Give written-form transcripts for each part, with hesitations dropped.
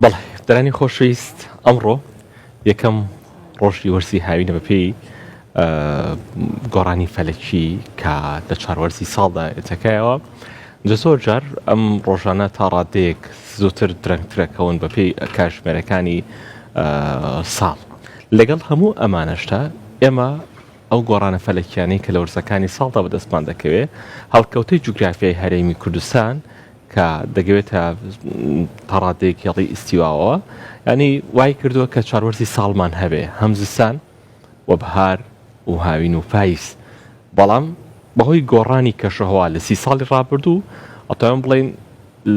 بەڵێ دەرانی خۆشەویست ئەمڕۆ یەکەم ڕۆژی وەرزی هاوینە بەپێی گۆڕانی فەلەکی کە لە چواروەرزی ساڵدا ئێتەکایەوە زۆر جار ئەم ڕۆژانە تا ڕادەیەک زووتر درەنگترەکەون بەپێی کاتژمێرەکانی ساڵ لەگەڵ هەموو ئەمانەشتا ئێمە ئەو گۆڕانە فەلەکیانەی کە لە وەرزەکانی ساڵدا بەدەستمان دەکەوێت هەڵکەوتەی جوگرافیای هەرێمی کوردستان کە دەگەوێتە پەڕادەیەک هێڵی ئیستیواوە ینی وای کردووە کە چواروەرزی ساڵمان هەبێ هەم زستان و بەهار و هاوین و پاییز بەڵام بەهۆی گۆڕانی کەشەهەوا لە 30 ساڵی ڕابردوو ئەتەوەم بڵێن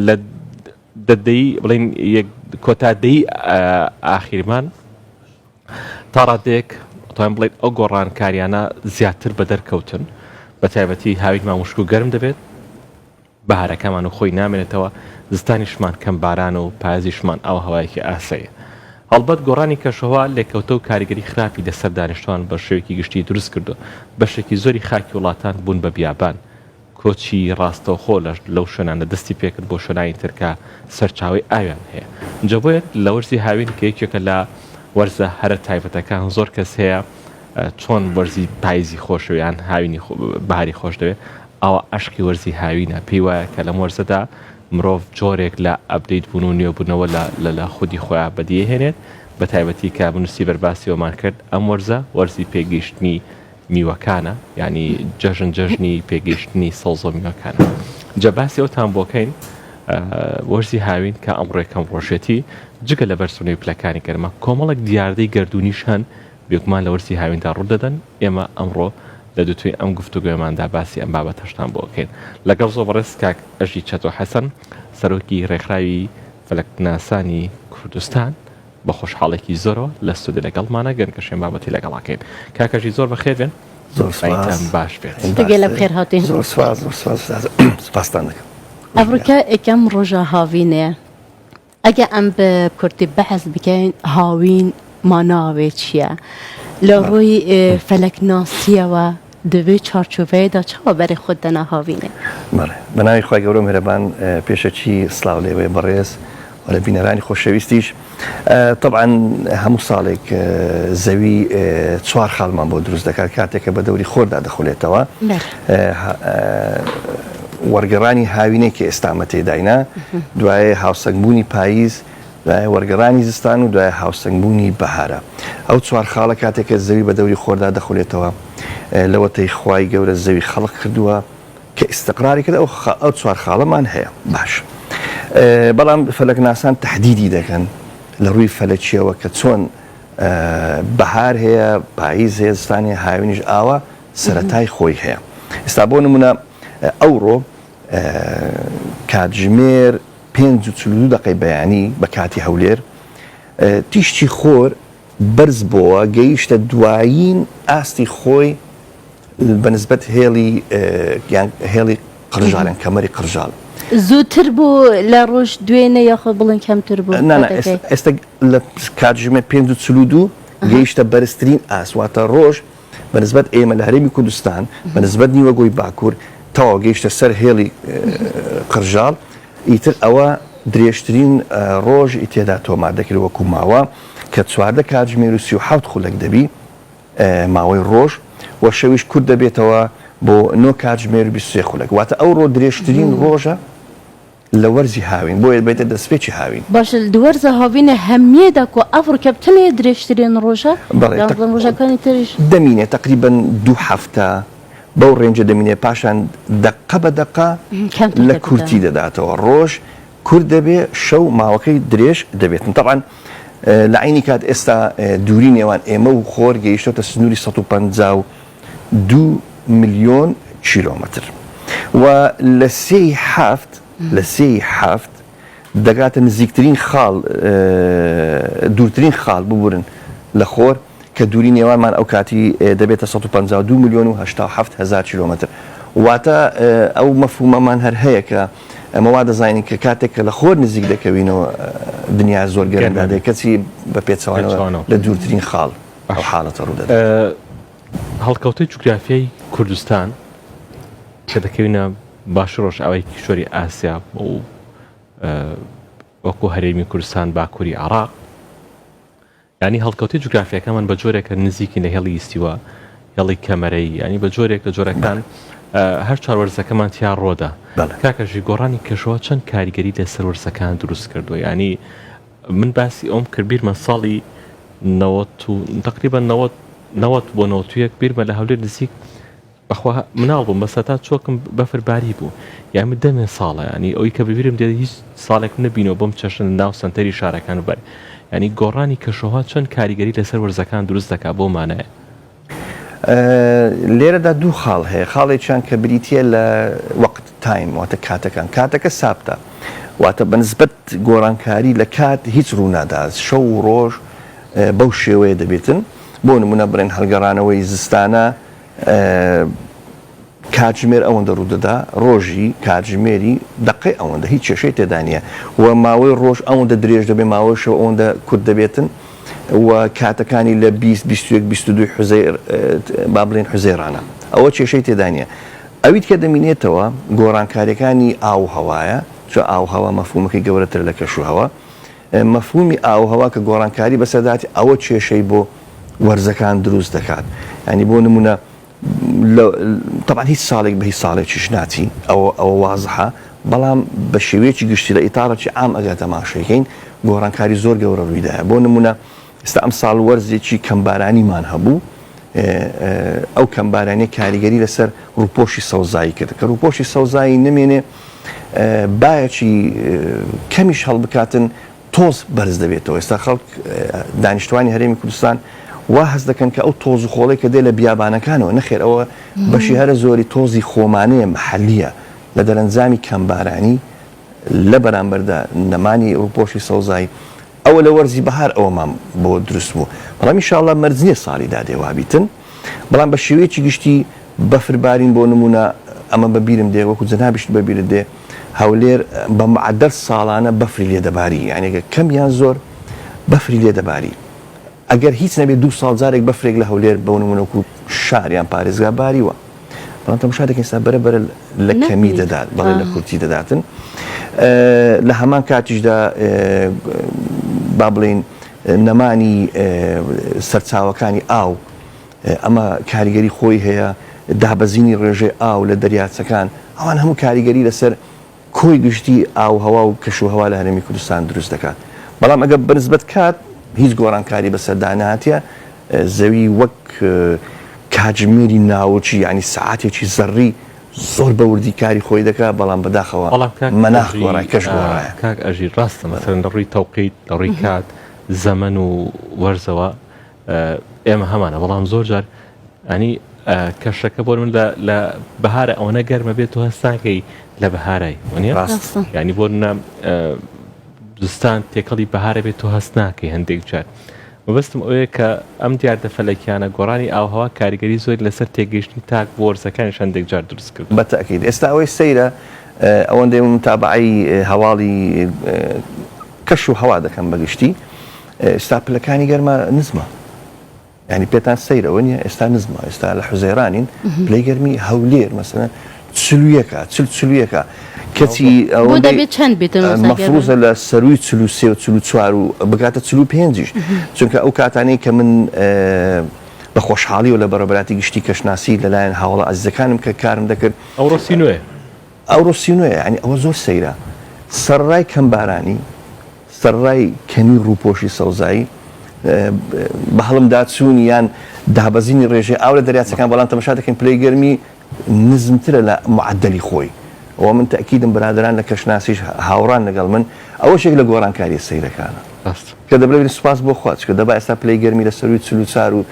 لە دەدەی بڵێن کۆتادەی ئاخیرمان تا ڕادەیەک ئەتەوەم بڵێن ئەو گۆڕانکاریانە زیاتر بە دەرکەوتن بە تایبەتی هاوینمان وشک و گەرم دەبێت بەهارەکەمان و خۆی نامێنێتەوە زستانیشمان کەم باران و پاییزیشمان ئەو هەوایەکی ئاسەیە هەڵبەت گۆڕانی کەشەوە لێکەوتە و کاریگەری خراپی لەسەر دانیشتوان بە شێوەیەکی گشتی دروست کردو بەشێکی زۆری خاکی وڵاتان بوون بە بیابان کۆچی ڕاستەوخۆ لەو شوێنانە دەستی پێکرد بۆ شوێنانی ترکە سەرچاوی ئاویان هەیە جەبۆیە لە وەرزی هاوین کە یەکێکە لە وەرزە هەرە تایبەتەکان زۆر کەس هەیە چۆن وەرزی پاییزی خۆشەویان هاوینی بەهاری خۆش دەوێت ئەوە عشقی وەرزی هاوینە پێی وایە کە لەم وەرزەدا مرۆڤ جۆرێک لە ئەپدەیت بوون و نوێبوونەوە لە خودی خۆیان بەدیهێنێت بە تایبەتی کە بنووسی بەرباسیەوەمان کرد ئەم وەرزی پێگەیشتنی میوەکانە ینی جەژنی پێگەیشتنی سەوزە میوەکانە جەباسی ئەوتان بۆکەین وەرزی هاوین کە ئەمڕێکەم ڕۆژێتی جگە لە بەرسونەی پلەکانی گەرمە کۆمەڵک دیاردەی گەردونیش هەن بێگومان لە وەرزی هاویندا ڕوودەدەن ئێمە ئەمڕۆ لە دوتوی ئەم گفتوگوێماندا باسی ئەم بابەت هەشتان بۆکەین لەگەڵ زۆ بەڕێز کاک ئەژی چەتۆ حەسەن سەرۆکی ڕێکخراوی فەلەکناسانی کوردستان بە خۆشحاڵێکی زۆرەوە لە ستودیۆ لەگەڵمانە گەن کە شوێن بابەتی لەگەڵاکەین کاکەژی زۆر بەخێر بێن زۆر باش بێت دەگەڵ لە بخێر هاتین زۆر سپاستان دەکەم ئەڤریکا یەکەم ڕۆژە هاوینەیە ئەگە ئەم بە کورتی بەحەز بکەین هاوین ماناوێ چییە لە ڕووی فەلەکناسیەوە دەبێت چارچوبەیەدا چاوە بەرێ خۆت دەنا هاوینێ بەناوی خی گەورە میهرەبان پێشەچی سلااو لێوێ بەڕێز لە بینەرانی خۆشەویستیش طبعا هەموو ساڵێک زەوی چوار خاڵمان بۆ دروست دەکات کاتێکە بە دەوری خۆردا دەخولێتەوە وەرگەڕانی هاوینێک کە ئێستامە تێداینا دوایە هاوسەنگبوونی پاییز دوایە وەرگەڕانی زستان و دوایە هاوسەنگبوونی بەهارە ئەو چوار خاڵە کاتێکە زەوی بە دەوری خۆردا دەخولێتەوە لەوەتەی خوای گەورە زەوی خەڵق کردووە کە ئیستقراری کرد ئەو چوار خاڵەمان هەیە باش بەڵام فەلەکناسان تەحدیدی دەکەن لە ڕووی فەلەکیەوە کە چۆن بەهار هەیە پاییز هەیە زستانی هاوینیش ئاوە سەرەتای خۆی هەیە ئێستا بۆ نمونە ئەوڕۆ کاتژمێر 5:42 دقەی بەیانی بە کاتی هەولێر تیشتی خۆر بەرز بۆوە گەیشتە دوایین ئاستی خۆی بەنسبەت هێڵی قرژالێن کەمەری قرژال زووتر بوو لە ڕۆژ دوێنە یاخۆ بڵێن کەمتر بوو ئێستا لە کاتژمێر 5:42 گەیشتە بەرزترین ئاسواتە ڕۆژ بەنسبەت ئێمە لە هەرێمی کوردستان بەنسبەت نیوەگۆی باکوور تەواو گەیشتە سەر هێڵی قرژال ئیتر ئەوە درێژترین ڕۆژ ئیتێدا تۆمار دەکرێت وەکو ماوە کە 14 کاتژمێر و 37 خولەک دەبی ماوەی ڕۆژ و شەویش کورد دەبێتەوە بۆ 9 کاتژمێر و 23 خولەک واتە ئەو ڕۆ درێژترین ڕۆژە لە وەرزی هاوین بۆیە بێتە دەستپێکی هاوین باش دووەرزە هاوینە هەمیەدا کۆ ئەڤریکا بتەنێ درێژترین ڕۆژە ڕۆژەکانی تریش دەمینێت تقریبەن 2 هەفتە بەو ڕێنجە دەمینێ پاشان دقە بە دقە لە کورتی دەداتەوە ڕۆژ کورد دەبێ شەو ماوەکەی درێژ دەبێتن طبعا لە عینی کات ئێستا دووری نێوان ئێمە و خۆر گەیشتۆتە سنووری 152 ملیۆن کیلۆمەتر و لە سێی هەفت دەگاتە نزیکترین خاڵ دوورترین خاڵ ببورن لە خۆر کە دووری نێوانمان ئەو کاتی دەبێتە 152 ملیۆن و 87 هزار کیلۆمەتر واتە ئەو مەفهومەمان هەر هەیە کە ئەمەوا دەزانین کە کاتێک کە لە خۆر نزیک دەکەوینەوە دنیا زۆر گەرمدا کەچی بە پێچەوانەوە لە دوورترین خاڵ ئەو حاڵەتە ڕوودەدات هەڵکەوتەی جوگرافیای کوردستان کە دەکەوینە باش ڕۆژ ئەوەی کیشۆری ئاسیا و وەکو هەرێمی کوردستان باکووری عراق ینی هەڵکەوتی جوگرافیەکەمان بە جۆرێکە نزیکی لە هێڵی ئیستیوە هێڵی کەمەرەی ینی بە جۆرێک لە جۆرەکان هەر چاوەرزەکەمان تیا ڕۆدا کاکەژی گۆڕانی کەشەوە چەند کاریگەری لە سەروەرزەکان دروست کردووە ینی من باسی ئەوم کرد بیرمە ساڵی تقریبا 90 بۆ 91 بیرمە لە هەولێر نزیک بەخوا مناڵ بووم بەسەتا چۆکم بەفرباری بوو یامە دەمێ ساڵە ینی ئەوی کە ببیرم دێت هیچ ساڵێک نەبینەوە بۆم چەشن ناو سنتەری شارەکان بەر ینی گۆڕانی کەشەوە چەند کاریگەری لەسەر وەرزەکان دروست دەکا بۆمانەیە لێرەدا دوو خاڵ هەیە خاڵێکیان کە بریتە لە وەقت تایم واتە کاتەکە سابتە واتە بەنسبەت گۆڕانکاری لە کات هیچ ڕووناداز شەو و ڕۆژ بەو شێوەیە دەبێتن بۆ نمونە بڕێن هەڵگەڕانەوەی زستانە کاتژمێر ئەوەندە ڕوودەدا ڕۆژی کاتژمێری دقی ئەوەندە هیچ کێشەی تێدا نیە و ماوەی ڕۆژ ئەوەندە درێژ دەبێت ماوەی شەو ئەوەندە کورت دەبێتن و کاتەکانی لە 20 حوزەیر با بڵێن حوزەیرانە ئەوە کێشەی تێدا نیە ئەویت کە دەمینێتەوە گۆڕانکاریەکانی ئاو هەوایە چۆ ئاو هەوا مەفهومەکەی گەورەتر لە کەشوهەوە مەفهومی ئاو هەوا کە گۆڕانکاری بەسەرداتی ئەوە کێشەی بۆ وەرزەکان دروست دەکات ینی بۆ نمونە طبعا هیچ ساڵێک بە هیچ ساڵێکیش ناچی ئەوە وازحە بەڵام بە شێوەیەکی گشتی لە ئیتاڕێکی عام ئەگە تەماشەکەین گۆڕانکاری زۆر گەورە ڕوویدایە بۆ نمونە ئێستا ئەم ساڵ وەرزێکی کەمبارانیمان هەبوو ئەو کەمبارانی کاریگەری لەسەر ڕووپۆشی سەوزایی کرد کە ڕووپۆشی سەوزایی نمێنێ باەکی کەمیش هەڵبکاتن تۆز بەرز دەبێتەوە ئێستا خەڵک دانیشتوانی هەرێمی کوردستان وا هەست دەکەن کە ئەو تۆز و خۆڵی کە دێ لە بیابانەکانەوە نەخێر ئەوە بەشی هەرە زۆری تۆزی خۆمانەیە محەلیە لە دەرەنجامی کەمبارانی لە بەرامبەردا نەمانی ڕووپۆشی سەوزایی ئەوە لە وەرزی بەهار ئەوەمان بۆ دروست بوو بەڵام ئینشاءڵڵا مەرجنیە ساڵی دادێوابیتن بەڵام بە شێوەیەکی گشتی بەفربارین بۆ نمونە ئەمە بەبیرم دێ وەکو جەنابیشت بەبیرت دێ هەولێر بە معدەل ساڵانە بەفری لێدەباری یعنی کەم یان زۆر بەفری لێدەباری ئەگەر هیچ نەبێت 2 ساڵ جارێک بەفرێک لە هەولێر بە نمونەکو شاریان پارێزگا باریوە بەڵام تەماشا دەکەین ئێستا بەرەبەرە لە کەمی دەدات بەڵێ لە کورتی دەداتن لە هەمان کاتیشدا با بڵێن نەمانی سەرچاوەکانی ئاو ئەمە کاریگەری خۆی هەیە دابەزینی ڕێژەی ئاو لە دەریاچەکان ئەوان هەموو کاریگەری لەسەر کۆی گشتی ئاو هەوا و کەشوهەوا لە هەرێمی کوردستان دروست دەکات بەڵام ئەگەر بەنسبەت کات هیچ گۆڕانکاری بەسەرداناتیە زەوی وەک کاتژمێری ناوچی ینی سعاتێکی زەڕی زۆر بە وردی کاری خۆی دەکات بەڵام بەداخەوە مەناخ گۆڕای کەش گۆڕایە کاک ئەژیر ڕاستە مەسەرەن لە ڕووی تەوقیت لە ڕووی کات زەمن و وەرزەوە ئێمە هەمانە بەڵام زۆر جار ئەنی کەشەکە بۆ من لە بەهارە ئەوەنە گەرمە بێت و هەستاکەی لە بەهارای وەنیە ینی بۆ زستان تێکەڵی بەهارە بێت و هەست ناکەی هەندێک جار مەبەستم ئەوەیە کە ئەم دیاردە فەلەکیانە گۆڕانی ئاوهەوا کاریگەری زۆر لەسەر تێگەیشتنی تاک بۆ وەرزەکانیش هەندێک جار دروست کرد بەتەکید ئێستا ئەوەی سەیرە ئەوەندەی متابعی هەواڵی کەش و هەوا دەکەم بەگشتی ئێستا پلەکانی گەرمە نزمە ینی پێتان سەیرەوە نیە ئێستا نزمە ئێستا لە حوزەیرانین پلەی گەرمی هەولێر مەسەلەن چلویەکە کەچی ئەوە دەبێت چەند بێت مەفروزە لە سەروی 43 و 44 و بگاتە 45 چونکە ئەو کاتانەی کە من بە خۆشحاڵی و لە بەڕێبەراتی گشتی کەشناسی لەلایەن هاوڵە ئازیزەکانم کە کارم دەکرد ئەوڕۆسینوێ ینی ئەوە زۆر سەیرە سەرڕای کەمبارانی سەرڕای کەمی ڕووپۆشی سەوزایی بە هەڵمدا چوون یان دابەزینی ڕێژەی ئاو لە دەریاچەکان بەڵام تەماشا دەکەین پلەی گەرمی نزمترە لە معدەلی خۆی ئەوە من تەکیدم برادران لە کەشناسیش هاوڕان لەگەڵ من ئەوەشێک لە گۆڕانکاری سەیرەکانە کە دەبێت سوپاس بۆ خوات کە دەبا ئێستا پلەی گەرمی لە سەروی 44 و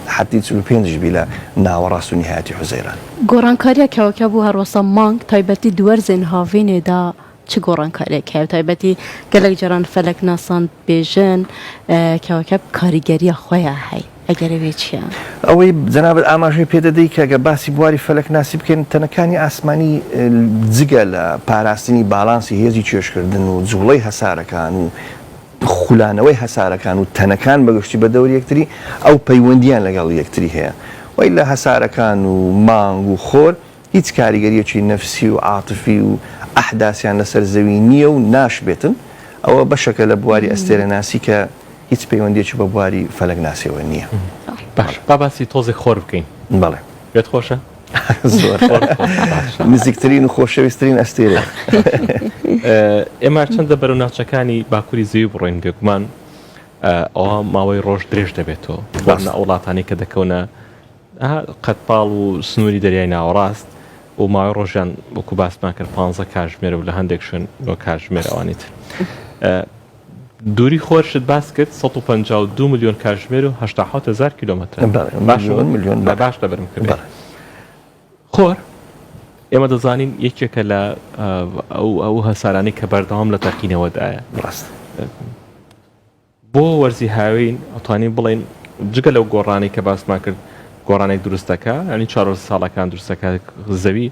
حتی 45 بی لە ناوەڕاست و نهایەتی حوزەیران گۆڕانکاریە کەوەکە بوو هەروەسە مانگ تایبەتی دووەرزێن هاوینێدا چ گۆڕانکاریێک هەیە تایبەتی گەلێک جاران فەلەک ناسان بێژن کەوەکە کاریگەریە خۆیان هەیە ئەگەرەوێ چیە؟ ئەوەی جەنابەت ئاماژەی پێدەدەی کە گە باسی بواری فەلەک ناسی بکەین تەنەکانی ئاسمانی جگە لە پاراستنی باڵانسی هێزی چێشکردن و جوڵەی هەسارەکان و خولانەوەی هەسارەکان و تەنەکان بەگشتی بە دەوری یەکتری ئەو پەیوەندیان لەگەڵ یەکتری هەیە وی لە هەسارەکان و مانگ و خۆر هیچ کاریگەریەکی نەفسی و عاتفی و ئەحداسیان لەسەر زەوی نییە و ناشبێتن ئەوە بەشەکە لە بواری ئەستێرە ناسی کە هیچ پەیوەندێکی بە بواری فەلەک ناسیەوە نییە. باش باسی تۆزێک خۆر بکەین. بەڵێ پێت خۆشە؟ زۆر نزیکترین و خۆشەویستترین ئەستێرە. ئێمە چەندە بەرەو ناوچەکانی باکووری زەوی بڕۆین بێگومان ئەوە ماوەی ڕۆژ درێژ دەبێتەوە وەرنە ئەو وڵاتانی کە دەکەونە قەتپاڵ و سنووری دەریای ناوەڕاست و ماوەی ڕۆژیان وەکو باسمان کرد 15 کاتژمێرە و لە هەندێک شوێن 9 کاتژمێر ئەوانی تر. دووری خۆرشت باس کرد 152 میلیۆن کاتژمێر و 87,000 کیلۆمەتر. باش لەبەرم کرد. خۆر ئێمە دەزانین یەکێکە لە ئەو هەسارانی کە بەردەوام لە تەقینەوەدایە. ڕاست. بۆ وەرزی هاوین ئەتوانین بڵێن جگە لەو گۆڕانی کە باسمان کرد گۆڕانێک دروستەکە ینی 4 ساڵەکان دروستەکە زەوی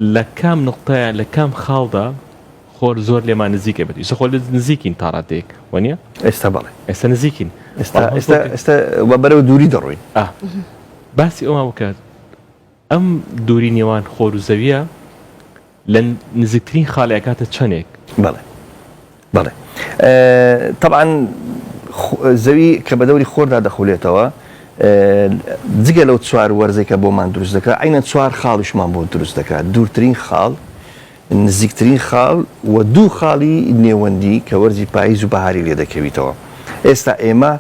لە کام نقطەیە لە کام خاڵدا خۆر زۆر لێمان نزیکە بێت ئیسە خۆر نزیکین تا ڕادێک وەنیە؟ ئێستا بەڵێ ئێستا نزیکین ئێستا بەرەو دووری دەڕۆین. باسی ئەوما بکات ئەم دووری نێوان خۆر و زەویە لە نزیکترین خاڵیەکاتە چەندێک؟ بەڵێ بەڵێ طبعاً زەوی کە بە دەوری خۆردا دەخولێتەوە جگە لەو 4 وەرزێکە بۆمان دروست دەکات عینە 4 خاڵیشمان بۆ دروست دەکات دوورترین خاڵ نزیکترین خاڵ و 2 خاڵی نێوەندی کە وەرزی پاییز و بەهاری لێ دەکەویتەوە. ئێستا ئێمە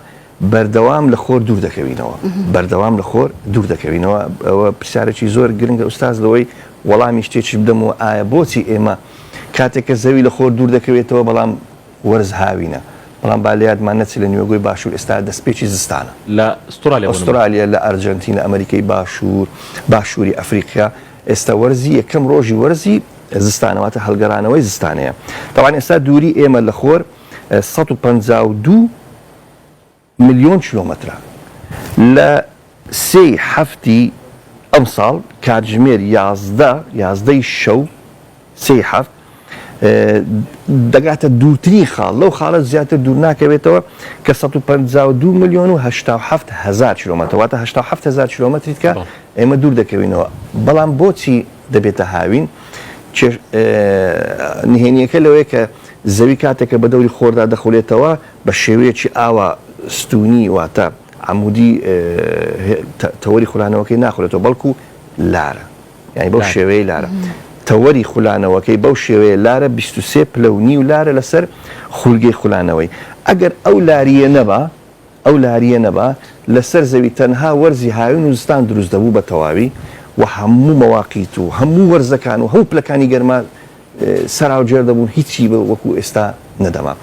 بەردەوام لە خۆر دوور دەکەوینەوە بەردەوام لە خۆر دوور دەکەوینەوە. ئەوە پرسیارێکی زۆر گرنگە ئوستاز لەوەی وەڵامی شتێکی بدەمەوە ئایا بۆچی ئێمە کاتێککە زەوی لە خۆر دوور دەکەوێتەوە بەڵام وەرز هاوینە بەڵام بالیاتمان نەچی لە نیوەگۆی باشوور ئێستا دەستپێکی زستانە لە ئوسترالیا لە ئەرجەنتینە ئەمریکای باشووری ئەفریقیا ئێستا وەرزی یەکەم ڕۆژی وەرزی زستانەوەتە هەڵگەڕانەوەی زستانەیە. تەوان ئێستا دووری ئێمە لە خۆر 152 میلیۆن کیلۆمەترە لە 3 هەفتی ئەم ساڵ کاتژمێر 11 شەو 3 هەفت دەگاتە دوورترین خاڵ لەو خاڵە زیاتر دوور ناکەوێتەوە کە 152 میلیۆن و 87,000 کیلۆمەتر واتە 87,000 کیلۆمەتریت کە ئێمە دوور دەکەوینەوە. بەڵام بۆچی دەبێتە هاوین؟ نهێنیەکە لەوەیە کە زەوی کاتێکە بە دەوری خۆردا دەخولێتەوە بە شێوەیەکی ئاوا ستونی واتە عمودی تەوەری خولانەوەکەی ناخولێتەوە بەڵکو لارە یعنی بەو شێوەیە لارە تەوەری خولانەوەکەی بەو شێوەیە لارە 23 پلەونی و لارە لەسەر خولگەی خولانەوەی. ئەگەر ئەو لاریە نەبا لەسەر زەوی تەنها وەرزی هاوین و زستان دروست دەبوو بە تەواوی و هەموو مەواقیت و هەموو وەرزەکان و هەموو پلەکانی گەرما سەراوجێر دەبوون هیچی وەکو ئێستا نەدەما.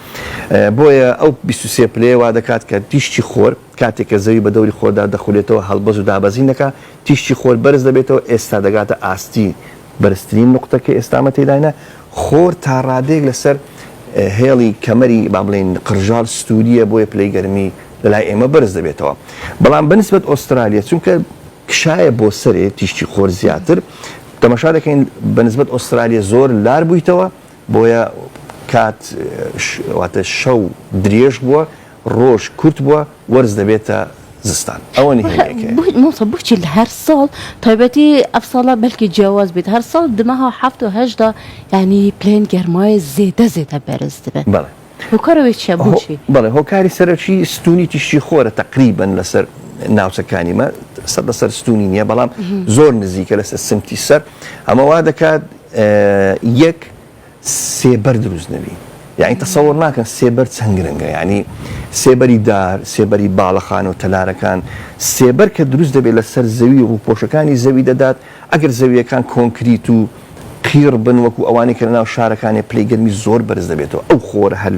بۆیە ئەو 23 پلێ وا دەکات کە تیشتی خۆر کاتێککە زەوی بە دەوری خۆردا دەخولێتەوە هەڵبەز و دابەزینەکە تیشتی خۆر بەرز دەبێتەوە ئێستا دەگاتە ئاستی بەرزترین نقطەکە ئێستامە تێداینە خۆر تا ڕادێک لەسەر هێڵی کەمەری با بڵێن قرژال ستوریە بۆیە پلەی گەرمی لەلای ئێمە بەرز دەبێتەوە. بەڵام بەنسبەت ئوسترالیا چونکە کشایە بۆ سەرێ تیشتی خۆر زیاتر تەماشا دەکەین بەنسبەت ئوسترالیا زۆر لار بوویتەوە بۆیە کات واتە شەو درێژ بووە ڕۆژ کورت بووە وەرز دەبێتە زستان. ئەوە نهێنیەکە موسە بچی لە هەر ساڵ تایبەتی ئەف ساڵە بەلکی جیاواز بێت هەر ساڵ دمەها 7 و 8 ینی پلێن گەرمای زێدە بەرز دەبێت. بەڵێ هۆکارەوەی چیە بۆچی؟ بەڵێ هۆکاری سەرەکی ستونی تیشتی خۆرە تقریبن لەسەر ناوچەکانیمە 100 لەسەر ستونی نییە بەڵام زۆر نزیکە لەسەر سمتی سەر ئەمەوا دەکات یەک سێبەر دروست نەبی یعنی تەسەوڕ ناکەن سێبەر چەند گرنگە یعنی سێبەری دار سێبەری باڵەخان و تەلارەکان سێبەر کە دروست دەبێت لەسەر زەوی و ڕووپۆشەکانی زەوی دەدات ئەگەر زەویەکان کۆنکریت و قیر بن وەکو ئەوانی کە لەناو شارەکانی پلەی گەرمی زۆر بەرز دەبێتەوە ئەو خۆرە هەر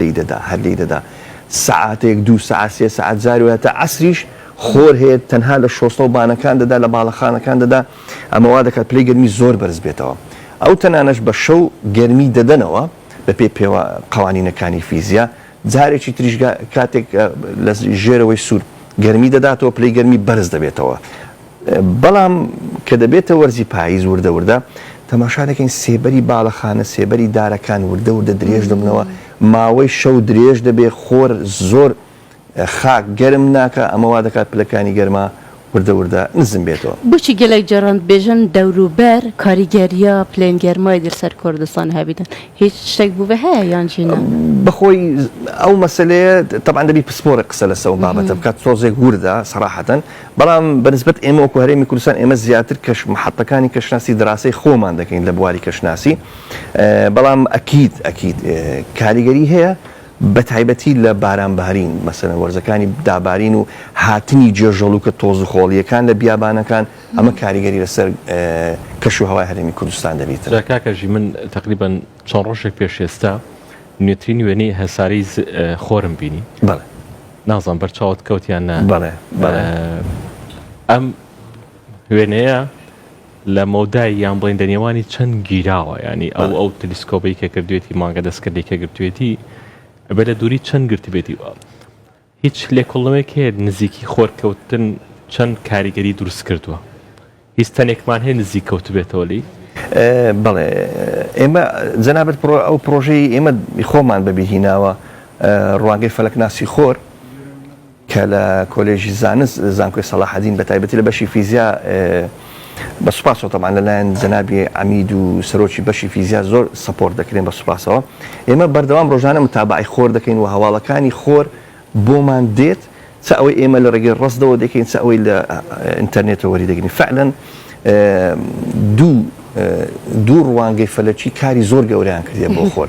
لی دەدا سعاتێک 2 سعات 3 سعات زاروێتە عەسریش خۆر هەیە تەنها لە شۆستە و بانەکان دەدا لە باڵەخانەکان دەدا ئەمەوا دەکات پلەی گەرمی زۆر بەرز بێتەوە. ئەو تەنانەش بە شەو گەرمی دەدەنەوە بە پێی پێوە قوانینەکانی فیزیا جارێکی تریش کاتێک لە ژێرەوەی سوور گەرمی دەداتەوە پلەی گەرمی بەرز دەبێتەوە. بەڵام کە دەبێتە وەرزی پاییز وردە تەماشا دەکەین سێبەری باڵەخانە سێبەری دارەکان وردە درێژ دەبنەوە ماوەی شەو درێژ دەبێت خۆر زۆر خاک گەرم ناکە ئەمەوا دەکات پلەکانی گەرما وردە وردە نزم بێتەوە. بۆچی گەلێک جاران بێژن دەوروبەر کاریگەریە پلێنگەرمای دەسەر کوردستان هەبیدن هیچ شتێک بوو بە هەیە یان ژینە بەخۆی ئەو مەسلەیە طبعا دەبی پسپۆرە قسە لەسەر بابەتە بکات تۆزێک وردە سەراحەتەن بەڵام بەنسبەت ئێمە وەکو هەرێمی کوردستان ئێمە زیاتر کەش محەتەکانی کەشناسی دراسی خۆمان دەکەین لە بواری کەشناسی بەڵام ئەکید کاریگەری هەیە بە تایبەتی لە بارانبارین مەسەلەن وەرزەکانی دابارین و هاتنی جێژەڵوکە تۆز و خۆڵیەکان لە بیابانەکان ئەمە کاریگەری لەسەر کەش و هەوای هەرێمی کوردستان دەبێت. کاکەژی من تقریبا چەند ڕۆژێک پێش ئێستا نوێترین وێنەی هەساری خۆرم بینی نازان بەرچاوت کەوتیان نا ئەم وێنەیە لە مەودای یان بڵین دەنێوانی چەند گیراوە ینی ئەو تەلیسکۆپی کە کردوێتی مانگە دەستکردێکە گرتوێتی بە لە دووری چەند گرتی بێتی هیچ لێکۆڵەوەیەک هەیە نزیکی خۆرکەوتن چەند کاریگەری دروست کردووە هیچ تەنێکمان هەیە نزیک کەوت بێتەوە لی بەڵێ ئێمە جەنابەت ئەو پرۆژەی ئێمە خۆمان بەبیهیناوە ڕوانگەی فەلەکناسی خۆر کە لە کۆلێژی زانست زانکۆی سەلاحەدین بە تایبەتی لە بەشی فیزیا بە سوپاسەوە تەمان لەلایەن جەنابی عەمید و سەرۆکی بەشی فیزیا زۆر سەپۆرت دەکرێن بە سوپاسەوە ئێمە بەردەوام ڕۆژانە متابعی خۆر دەکەین و هەواڵەکانی خۆر بۆمان دێت چ ئەوەی ئێمە لە ڕێگەی ڕستەوە دەکەین چ ئەوەی لە ئینتەرنێتەوە وەری دەگرین فعلەن دوو ڕوانگەی فەلەکی کاری زۆر گەوریان کردێ بۆ خۆر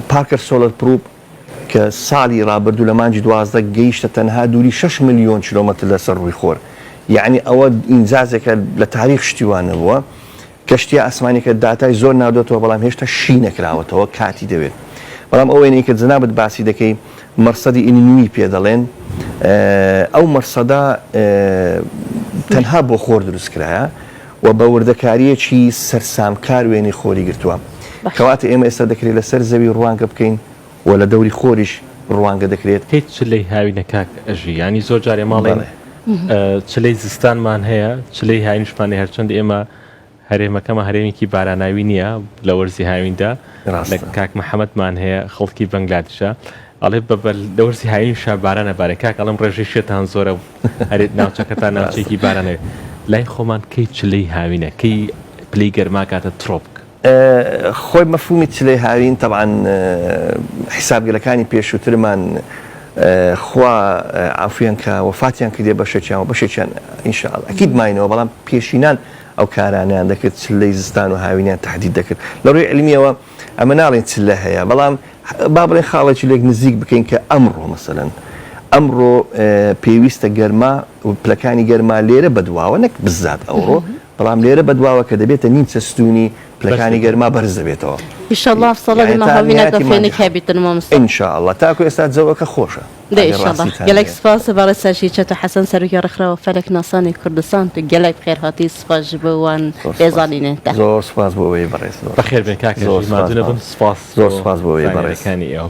پارکر سۆلەر پروپ کە ساڵی ڕابردوو لە مانجی 12 گەیشتە تەنها دووری 6 ملیۆن کیلۆمەتر لەسەر ڕووی خۆر یعنی ئەوە ئینجازێکە لە تاریخ شتیوانە بووە کەشتیە ئاسمانێکە داتای زۆر ناودێتەوە بەڵام هێشتا شی نەکراوەتەوە کاتی دەوێت بەڵام ئەوێنەی کە جەنابەت باسی دەکەی مەرسەدی ئینوی پێ دەڵێن ئەو مەرسەدا تەنها بۆ خۆر دروستکرایە و بە وردەکاریەکی سەرسامکار وێنەی خۆری گرتووە کەواتە ئێمە ئێستا دەکرێت لەسەر زەوی ڕوانگە بکەین و لە دەوری خۆریش ڕوانگە دەکرێت هیچ چلەی هاوینە کاک ئەژی ینی زۆر جارێ ماڵێن چلەی زستانمان هەیە چلەی هاوینشمانی هەرچەند ئێمە هەرێمەکەمە هەرێمێکی باراناوی نییە لە وەرزی هاویندا لە کاک محەممەدمان هەیە خەڵکی بەنگلادیشە ئەڵێ بە لە وەرزی هاوینشا بارانە بارە کاک ئەڵم ڕێژەی شێتان زۆرە هەرێت ناوچەکەتان ناوچێکی بارانە لای خۆمان کەی چلەی هاوینە کەی پلەی گەرما کاتە ترۆپک خۆی مەفهومی چلەی هاوین طبعاً حیسابگەلەکانی پێشووترمان خوا عافیان کە وەفاتیان کردێ بەشێکیان و بەشێکیان ئینشاءڵڵا ئەکید ماینەوە بەڵام پێشینان ئەو کارانیان دەکرد چلەی زستان و هاوینیان تهدید دەکرد لە ڕووی علمیەوە ئەمە ناڵێن چلە هەیە بەڵام با بڵێن خاڵێکی لێک نزیک بکەین کە ئەمڕۆ مەسەلەن ئەمڕۆ پێویستە گەرما و پلەکانی گەرما لێرە بەدواوە نەک بزات ئەوڕۆ بەڵام لێرە بەدواوە کە دەبێتە نیم چەستونی پلەکانی گەرما بەرز دەبێتەوە ئینشاءالله سەڵی ماهاوینەکە فێنێک هەبیتن مامۆستا ئینشاءالله تاکو ئێستا جەوەکە خۆشە ئینشاءالله گەلێک سپاسە بەڕێ سەرشی چەتە حەسەن سەرۆکی ڕێکخراوە فەلەک ناسانی کوردستان تو گەلێک بخێرهاتی سپاس ji bo wan ێزانینێتە زۆر سپاس بۆ ئەوەی بەڕێز بەخێر بێن کاک زۆر سپاس بۆ ئەوەی بەڕێز بەڕێزەکانی ئێوە